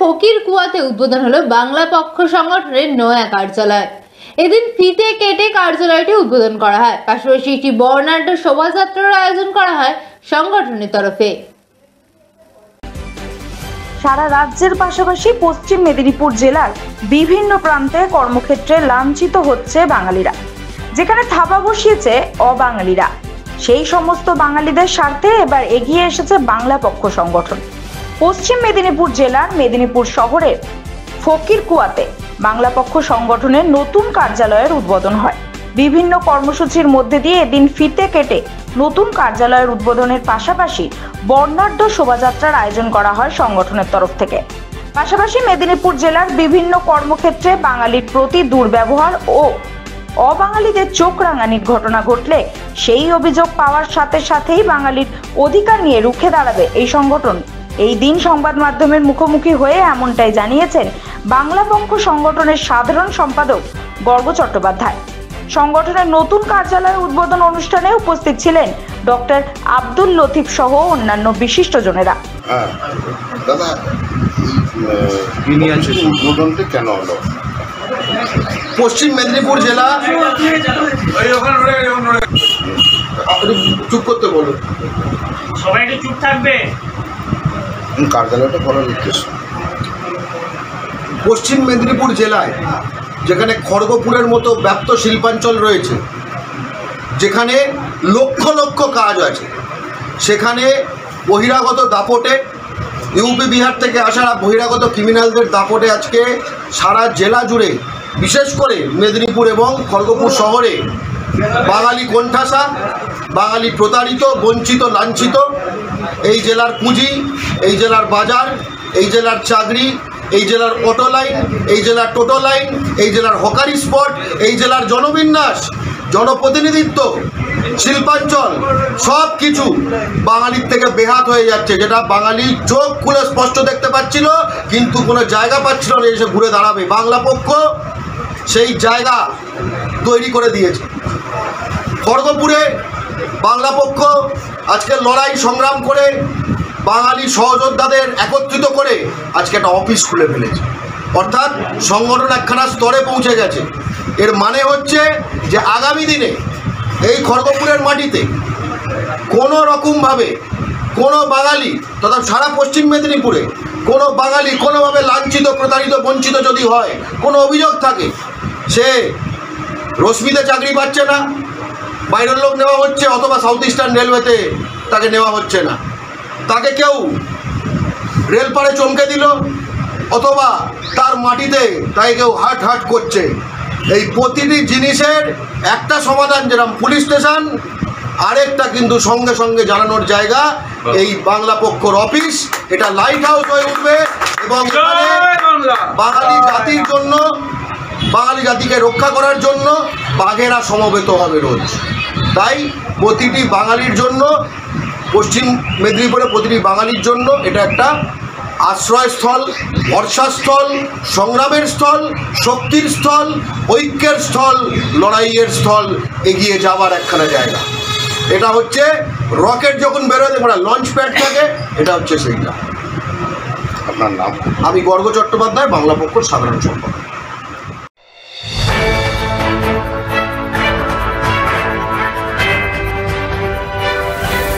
ফকির কুয়াতে উদ্বোধন হলো বাংলা পক্ষ সংগঠনের নয়া কার্যালয়। এদিন ফিতে কেটে কার্যালয়টি উদ্বোধন করা হয়। পাশাপাশি একটি বর্ণাঢ্য শোভাযাত্রার আয়োজন করা হয় সংগঠনের তরফে। সারা রাজ্যের পাশাপাশি পশ্চিম মেদিনীপুর জেলার বিভিন্ন প্রান্তে কর্মক্ষেত্রে লাঞ্ছিত হচ্ছে বাঙালিরা, যেখানে থাবা বসিয়েছে অবাঙালিরা। সেই সমস্ত বাঙালিদের স্বার্থে এবার এগিয়ে এসেছে বাংলা পক্ষ সংগঠন। পশ্চিম মেদিনীপুর জেলার মেদিনীপুর শহরের ফকির কুয়াতে বাংলা পক্ষ সংগঠনের নতুন কার্যালয়ের উদ্বোধন হয়। বিভিন্ন কর্মসূচির মধ্যে দিয়ে এদিন ফিতে কেটে নতুন কার্যালয়ের উদ্বোধনের পাশাপাশি বর্ণাঢ্য শোভাযাত্রার আয়োজন করা হয় সংগঠনের তরফ থেকে। পাশাপাশি মেদিনীপুর জেলার বিভিন্ন কর্মক্ষেত্রে বাঙালির প্রতি দুর্ব্যবহার ও অবাঙালিদের চোখ রাঙানির ঘটনা ঘটলে সেই অভিযোগ পাওয়ার সাথে সাথেই বাঙালির অধিকার নিয়ে রুখে দাঁড়াবে এই সংগঠন। এই দিন সংবাদ মাধ্যমের মুখোমুখি হয়ে এমনটাই জানিয়েছেন বাংলা পক্ষ সংগঠনের সাধারণ সম্পাদক গর্গ চট্টোপাধ্যায়। সংগঠনের নতুন কার্যালয় উদ্বোধন অনুষ্ঠানে উপস্থিত ছিলেন ডক্টর আব্দুল লতিফ সহ অন্যান্য বিশিষ্টজনেরা। দাদা, উদ্বোধনটা কেন হলো? পশ্চিম মেদিনীপুর জেলা, চুপ করতে বলুন, সবাই চুপ থাকবে। কার্যালয়টা করার উদ্দেশ্য পশ্চিম মেদিনীপুর জেলায়, যেখানে খড়গপুরের মতো ব্যাপ্ত শিল্পাঞ্চল রয়েছে, যেখানে লক্ষ লক্ষ কাজ আছে, সেখানে বহিরাগত দাপটে, ইউপি বিহার থেকে আসা বহিরাগত ক্রিমিনালদের দাপটে আজকে সারা জেলা জুড়ে, বিশেষ করে মেদিনীপুর এবং খড়গপুর শহরে বাঙালি কোণঠাসা, বাঙালি প্রতারিত, বঞ্চিত, লাঞ্ছিত। এই জেলার পুঁজি, এই জেলার বাজার, এই জেলার চাকরি, এই জেলার অটো লাইন, এই জেলার টোটো লাইন, এই জেলার হকারি স্পট, এই জেলার জনবিন্যাস, জনপ্রতিনিধিত্ব, শিল্পাঞ্চল, সব কিছু বাঙালির থেকে বেহাত হয়ে যাচ্ছে, যেটা বাঙালি চোখ খুলে স্পষ্ট দেখতে পাচ্ছিল, কিন্তু কোনো জায়গা পাচ্ছিল না এসে ঘুরে দাঁড়াবে। বাংলা পক্ষ সেই জায়গা তৈরি করে দিয়েছে। খড়গপুরে বাংলা পক্ষ আজকে লড়াই সংগ্রাম করে বাঙালি সহযোদ্ধাদের একত্রিত করে আজকে একটা অফিস খুলে ফেলেছে, অর্থাৎ সংগঠন একখানা স্তরে পৌঁছে গেছে। এর মানে হচ্ছে যে আগামী দিনে এই খড়গপুরের মাটিতে কোনো রকমভাবে কোনো বাঙালি তথা সারা পশ্চিম মেদিনীপুরে কোনো বাঙালি কোনোভাবে লাঞ্ছিত, প্রতারিত, বঞ্চিত যদি হয়, কোনো অভিযোগ থাকে, সে রশ্মিতে চাকরি পাচ্ছে না, বাইরের লোক নেওয়া হচ্ছে, অথবা সাউথ ইস্টার্ন রেলওয়েতে তাকে নেওয়া হচ্ছে না, তাকে কেউ রেলপাড়ে চমকে দিল, অথবা তার মাটিতে তাকে কেউ হাট করছে। এই প্রতিটি জিনিসের একটা সমাধান, যেরকম পুলিশ স্টেশন, আরেকটা কিন্তু সঙ্গে সঙ্গে জানানোর জায়গা এই বাংলা পক্ষর অফিস। এটা লাইট হাউস হয়ে উঠবে এবং বাঙালি জাতির জন্য, বাঙালি জাতিকে রক্ষা করার জন্য বাঘেরা সমবেত হবে রোজ। তাই প্রতিটি বাঙালির জন্য, পশ্চিম মেদিনীপুরে প্রতিটি বাঙালির জন্য এটা একটা আশ্রয়স্থল, ভরসাস্থল, সংগ্রামের স্থল, শক্তির স্থল, ঐক্যের স্থল, লড়াইয়ের স্থল, এগিয়ে যাওয়ার একখানা জায়গা। এটা হচ্ছে রকেট যখন বেরোয়, মানে লঞ্চ প্যাড থাকে, এটা হচ্ছে সেইটা। আপনার নাম? আমি গর্গ চট্টোপাধ্যায়, বাংলা পক্ষর সাধারণ সম্পাদক।